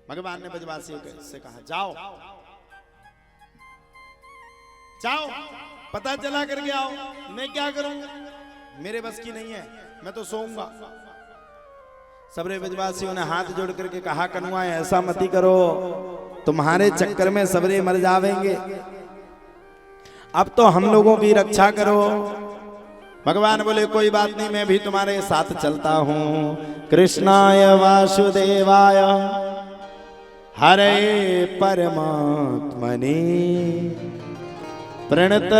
भगवान ने ब्रजवासियों से कहा जाओ जाओ, पता चला करके आओ। मैं क्या करूं, मेरे बस की नहीं है, मैं तो सोऊंगा। सबरे ब्रजवासियों ने हाथ जोड़ करके कहा कनुआ ऐसा मती करो, तुम्हारे चक्कर में सबरे मर जावेंगे, अब तो हम लोगों की रक्षा करो। भगवान बोले कोई बात नहीं, मैं भी तुम्हारे साथ चलता हूं। कृष्णाय वासुदेवाय हरे परमात्मने प्रणत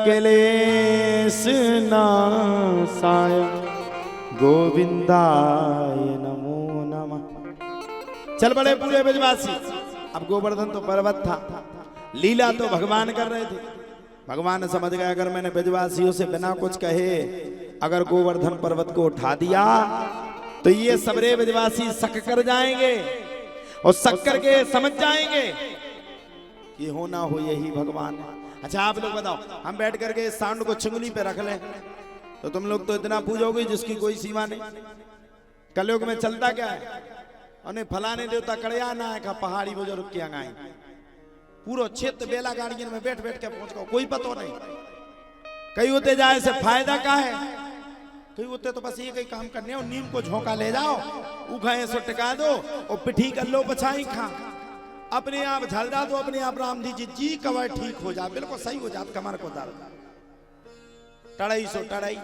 क्लेश नाशाय गोविंदाय नमो नमः। चल बड़े पूरे ब्रजवासी। अब गोवर्धन तो पर्वत था, लीला तो भगवान कर रहे थे। भगवान समझ गए अगर मैंने ब्रजवासियों से बिना कुछ कहे अगर गोवर्धन पर्वत को उठा दिया तो ये सबरे ब्रजवासी शक कर जाएंगे और शक करके समझ जाएंगे कि होना हो यही भगवान है। अच्छा आप लोग बताओ, हम बैठ करके इस सांड को चुंगली पे रख लें तो तुम लोग तो इतना पूजोगे जिसकी कोई सीमा नहीं। कलयुग में चलता क्या है, अने फलाने देवता कड़िया ना है का पहाड़ी बुजुर्ग की अंगाई पूरा क्षेत्र बेला गाड़ियों में बैठ बैठ के पहुंच गो, कोई पतो नहीं। कहीं होते जाए से फायदा का है, कहीं होते तो बस ये कई काम करने और नीम को झोंका ले जाओ, उखाए सो टिका दो और पिठी कर लो बछाई खा, अपने आप झलदा दो, अपने आप राम जी कवर ठीक हो जा, बिल्कुल सही हो जात कमर को दर्द। टड़ाई सो टड़ाई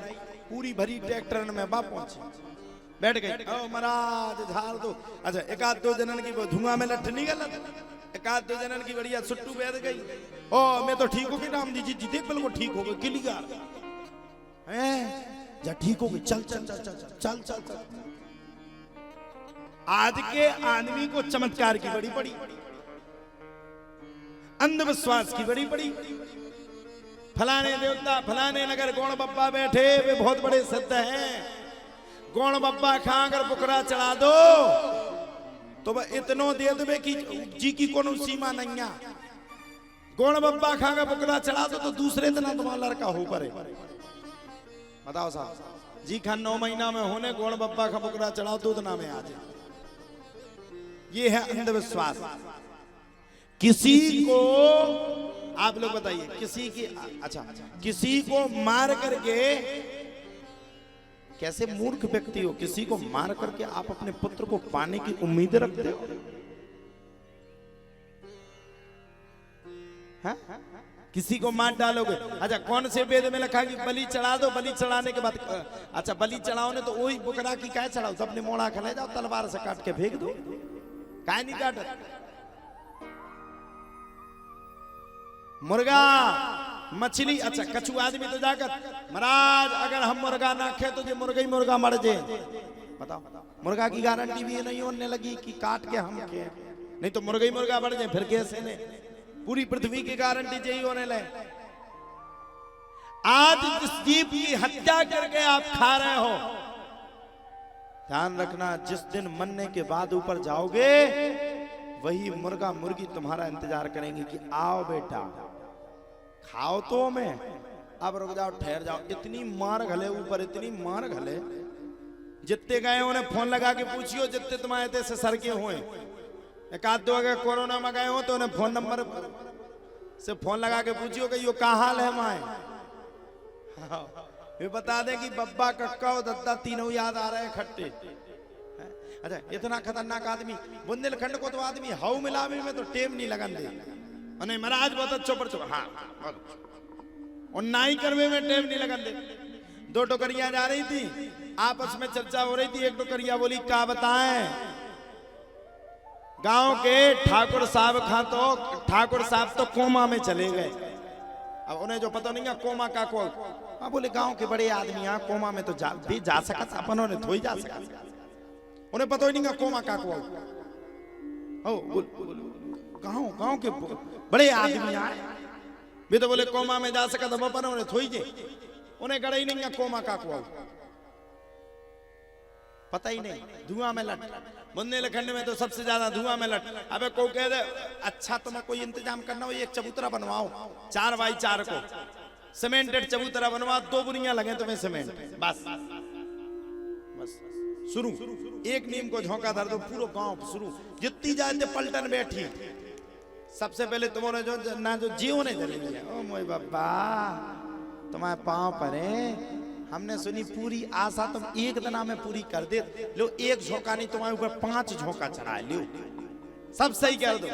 पूरी भरी ट्रैक्टर में बा पहुंची, बैठ गई। ओ महाराज झाल दो। अच्छा एक आध दो जनन की धुआं में लठ नहीं गलत, एक आध दो जनन की बढ़िया सुट्टू बैठ गई। ओ मैं तो ठीक हो गई राम जी देख बिल्कुल ठीक हो गई क्लियर है, जा ठीक हो गई, चल चल चल चल चल चल चल। आज के आदमी को चमत्कार की बड़ी पड़ी, अंधविश्वास की बड़ी पड़ी। फलाने देवता फलाने नगर गौण बब्बा बैठे वे बहुत बड़े सिद्ध हैं, गौण बब्बा खा अगर बुकरा चढ़ा दो तो वह इतनो दे दे कि जी की कोनो सीमा नहीं है। गौण बब्बा खा अगर बुकरा चढ़ा दो तो दूसरे दिन तुम्हारा लड़का हो परे। बताओ साहब जी खान 9 महीना में होने गौण बब्बा का बुकरा चढ़ाओ तो उतना में आ जाए। ये है अंधविश्वास। किसी को आप लोग बताइए, किसी की अच्छा किसी को मार करके कैसे मूर्ख व्यक्ति हो, किसी को मार करके आप अपने पुत्र को पाने की उम्मीद रखते हो? हाँ? किसी को मार डालोगे। अच्छा कौन से वेद में लिखा कि बलि चढ़ा दो, बलि चढ़ाने के बाद अच्छा बलि चढ़ाओ ने तो वही बुकरा की क्या चढ़ाओ, सबने मोड़ा खा ले जाओ, तलवार से काट के फेंक दो, काय नहीं काट। मुर्गा मछली अच्छा कछु आदमी तो जाकर महाराज अगर हम मुर्गा ना खे तो ये मुर्गा ही मुर्गा मर जाए। बताओ मुर्गा की गारंटी भी नहीं होने लगी कि काट के हम खे, नहीं तो मुर्गा ही मुर्गा मर जाए फिर कैसे ने, पूरी पृथ्वी की गारंटी यही होने लगे। आज जिस जीव की हत्या करके आप खा रहे हो ध्यान रखना, जिस दिन मरने के बाद ऊपर जाओगे वही मुर्गा मुर्गी तुम्हारा इंतजार करेंगे कि आओ बेटा खाओ तो मैं, अब रुक जाओ ठहर जाओ। इतनी मार घले ऊपर, इतनी मार घले, जितने गए उन्हें फोन लगा के पूछियो, जितने तुम आए थे सर के हुए, एक आध दो अगर कोरोना में गए हो तो उन्हें फोन नंबर से फोन लगा के पूछियो कि यो का हाल है माए, ये बता दे कि बब्बा कक्का और दद्दा तीनों याद आ रहे हैं खट्टे। अच्छा इतना खतरनाक आदमी, बुंदेलखंड को तो आदमी हाउ मिलावे में तो टेम नहीं लगन दे, अने महाराज बहुत अच्छो पर चो हाँ और नाई करवे में टेम नहीं लगन दे। 2 टोकरियां जा रही थी, आपस में चर्चा हो रही थी, एक टोकरिया बोली क्या बताएं गांव के ठाकुर साहब तो कोमा में चले गए। अब उन्हें जो पता नहीं है कोमा का को, हाँ बोले गांव के बड़े आदमी यहाँ कोमा में तो जा सकता, अपन उन्हें थोड़ी जा सकता, उन्हें पता ही नहीं कोमा का को गांव के बड़े आदमी आए भी तो बोले कोमा में जा सका तो अपन उन्हें थोड़ी जे, उन्हें गड़ा ही नहीं है कोमा का को, पता ही नहीं। धुआं में लट, बुंदेलखंड में तो सबसे ज्यादा धुआं में लट। अबे को कह दे अच्छा तुम्हें कोई इंतजाम करना हो, एक चबूतरा बनवाओ 4x4 को, सीमेंटेड चबूतरा बनवा, 2 बुनियां लगे तुम्हें सीमेंट, बस शुरू एक नीम को झोंका धर दो, पूरा गांव शुरू जितनी जाते पलटन बैठी। सबसे पहले तुम्हारे जो ना जो जीव ने चले गया, ओ मोय बाबा तुम्हारे पांव पर है, हमने सुनी पूरी आशा तुम एक दिना में पूरी कर दे। लो एक झोंका नहीं तुम्हारे ऊपर 5 झोंका चढ़ा लो, सब सही कर दो।